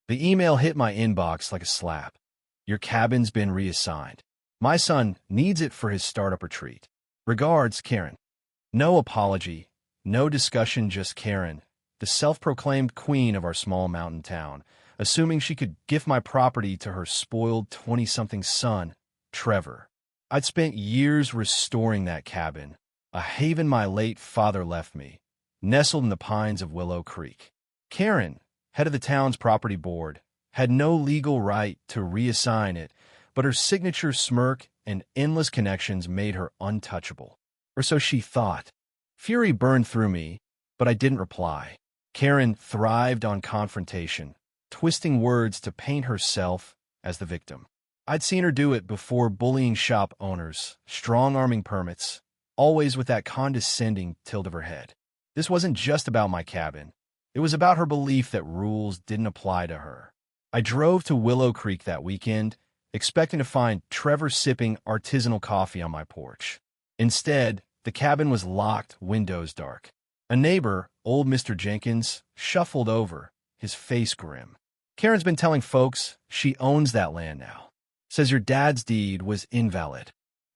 The email hit my inbox like a slap. Your cabin's been reassigned. My son needs it for his startup retreat. Regards, Karen. No apology, no discussion, just Karen, the self-proclaimed queen of our small mountain town, assuming she could gift my property to her spoiled 20-something son, Trevor. I'd spent years restoring that cabin, a haven my late father left me, nestled in the pines of Willow Creek. Karen, head of the town's property board, had no legal right to reassign it, but her signature smirk and endless connections made her untouchable. Or so she thought. Fury burned through me, but I didn't reply. Karen thrived on confrontation, twisting words to paint herself as the victim. I'd seen her do it before, bullying shop owners, strong-arming permits, always with that condescending tilt of her head. This wasn't just about my cabin. It was about her belief that rules didn't apply to her. I drove to Willow Creek that weekend, expecting to find Trevor sipping artisanal coffee on my porch. Instead, the cabin was locked, windows dark. A neighbor, old Mr. Jenkins, shuffled over, his face grim. Karen's been telling folks she owns that land now. Says your dad's deed was invalid.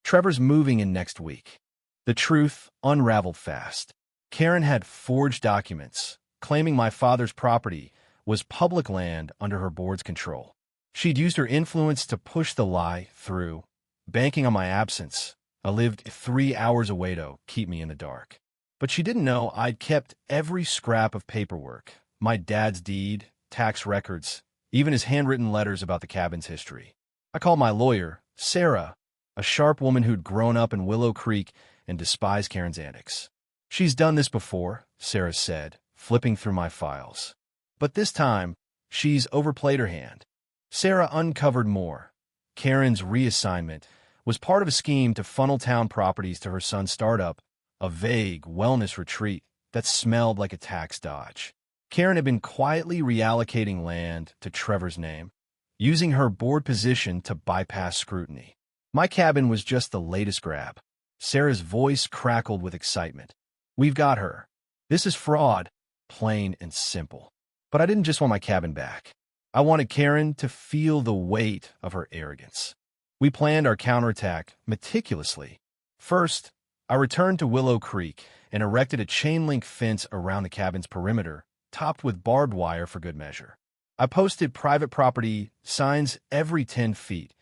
Trevor's moving in next week. The truth unraveled fast. Karen had forged documents, claiming my father's property was public land under her board's control. She'd used her influence to push the lie through, banking on my absence. I lived 3 hours away to keep me in the dark. But she didn't know I'd kept every scrap of paperwork, my dad's deed, tax records, even his handwritten letters about the cabin's history. I called my lawyer, Sarah, a sharp woman who'd grown up in Willow Creek and despised Karen's antics. She's done this before, Sarah said, flipping through my files. But this time, she's overplayed her hand. Sarah uncovered more. Karen's reassignment was part of a scheme to funnel town properties to her son's startup, a vague wellness retreat that smelled like a tax dodge. Karen had been quietly reallocating land to Trevor's name, using her board position to bypass scrutiny. My cabin was just the latest grab. Sarah's voice crackled with excitement. We've got her. This is fraud, plain and simple. But I didn't just want my cabin back. I wanted Karen to feel the weight of her arrogance. We planned our counterattack meticulously. First, I returned to Willow Creek and erected a chain-link fence around the cabin's perimeter, topped with barbed wire for good measure. I posted private property signs every 10 feet,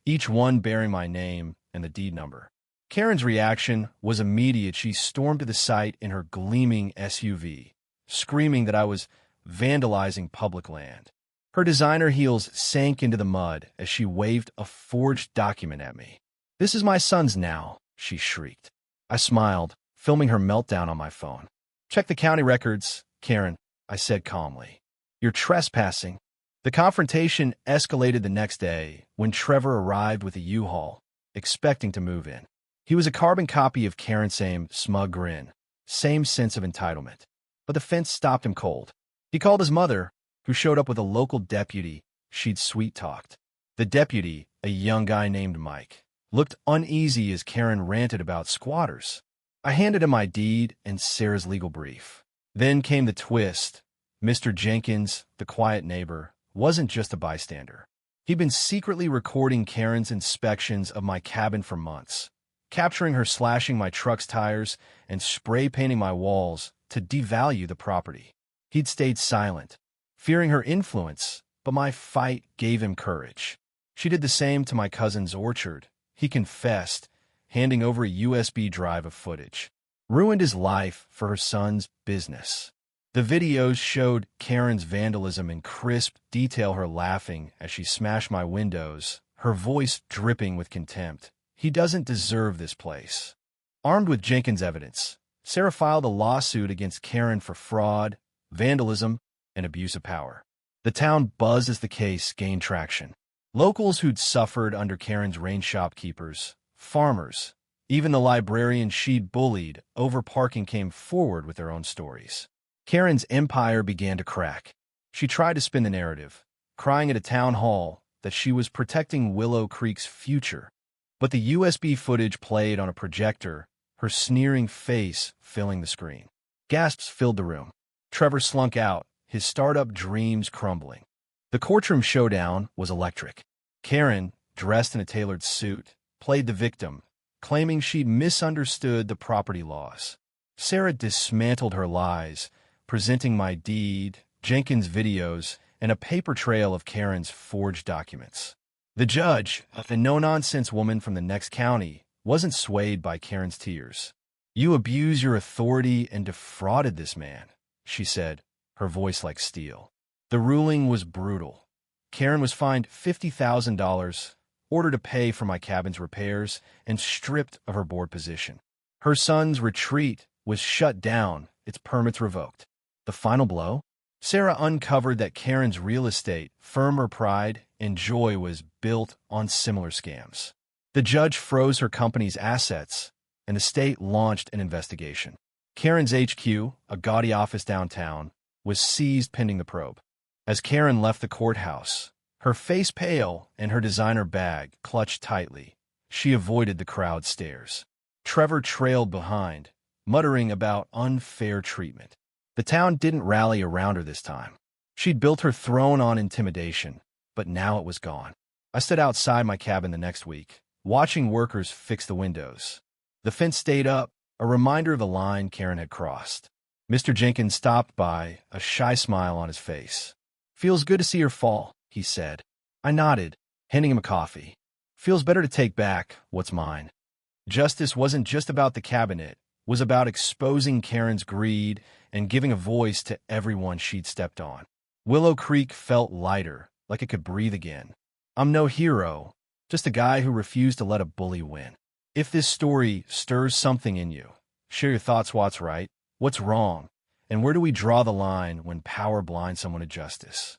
each one bearing my name and the deed number. Karen's reaction was immediate. She stormed to the site in her gleaming SUV, screaming that I was vandalizing public land. Her designer heels sank into the mud as she waved a forged document at me. This is my son's now, she shrieked. I smiled, filming her meltdown on my phone. Check the county records, Karen, I said calmly. You're trespassing. The confrontation escalated the next day when Trevor arrived with a U-Haul, expecting to move in. He was a carbon copy of Karen's same smug grin, same sense of entitlement. But the fence stopped him cold. He called his mother, who showed up with a local deputy she'd sweet-talked. The deputy, a young guy named Mike, looked uneasy as Karen ranted about squatters. I handed him my deed and Sarah's legal brief. Then came the twist. Mr. Jenkins, the quiet neighbor, wasn't just a bystander. He'd been secretly recording Karen's inspections of my cabin for months, capturing her slashing my truck's tires and spray-painting my walls to devalue the property. He'd stayed silent, fearing her influence, but my fight gave him courage. She did the same to my cousin's orchard. He confessed, handing over a USB drive of footage. Ruined his life for her son's business. The videos showed Karen's vandalism in crisp detail, her laughing as she smashed my windows, her voice dripping with contempt. He doesn't deserve this place. Armed with Jenkins' evidence, Sarah filed a lawsuit against Karen for fraud, vandalism, and abuse of power. The town buzzed as the case gained traction. Locals who'd suffered under Karen's reign, shopkeepers, farmers, even the librarian she'd bullied over parking, came forward with their own stories. Karen's empire began to crack. She tried to spin the narrative, crying at a town hall that she was protecting Willow Creek's future. But the USB footage played on a projector, her sneering face filling the screen. Gasps filled the room. Trevor slunk out, his startup dreams crumbling. The courtroom showdown was electric. Karen, dressed in a tailored suit, played the victim, claiming she'd misunderstood the property laws. Sarah dismantled her lies, presenting my deed, Jenkins' videos, and a paper trail of Karen's forged documents. The judge, a no-nonsense woman from the next county, wasn't swayed by Karen's tears. "You abused your authority and defrauded this man," she said, her voice like steel. The ruling was brutal. Karen was fined $50,000, ordered to pay for my cabin's repairs, and stripped of her board position. Her son's retreat was shut down, its permits revoked. The final blow? Sarah uncovered that Karen's real estate, firmer pride, and joy was built on similar scams. The judge froze her company's assets, and the state launched an investigation. Karen's HQ, a gaudy office downtown, was seized pending the probe. As Karen left the courthouse, her face pale and her designer bag clutched tightly, she avoided the crowd's stares. Trevor trailed behind, muttering about unfair treatment. The town didn't rally around her this time. She'd built her throne on intimidation, but now it was gone. I stood outside my cabin the next week, watching workers fix the windows. The fence stayed up, a reminder of the line Karen had crossed. Mr. Jenkins stopped by, a shy smile on his face. "Feels good to see her fall," he said. I nodded, handing him a coffee. "Feels better to take back what's mine." Justice wasn't just about the cabinet, it was about exposing Karen's greed and giving a voice to everyone she'd stepped on. Willow Creek felt lighter, like it could breathe again. I'm no hero, just a guy who refused to let a bully win. If this story stirs something in you, share your thoughts. What's right, what's wrong, and where do we draw the line when power blinds someone to justice?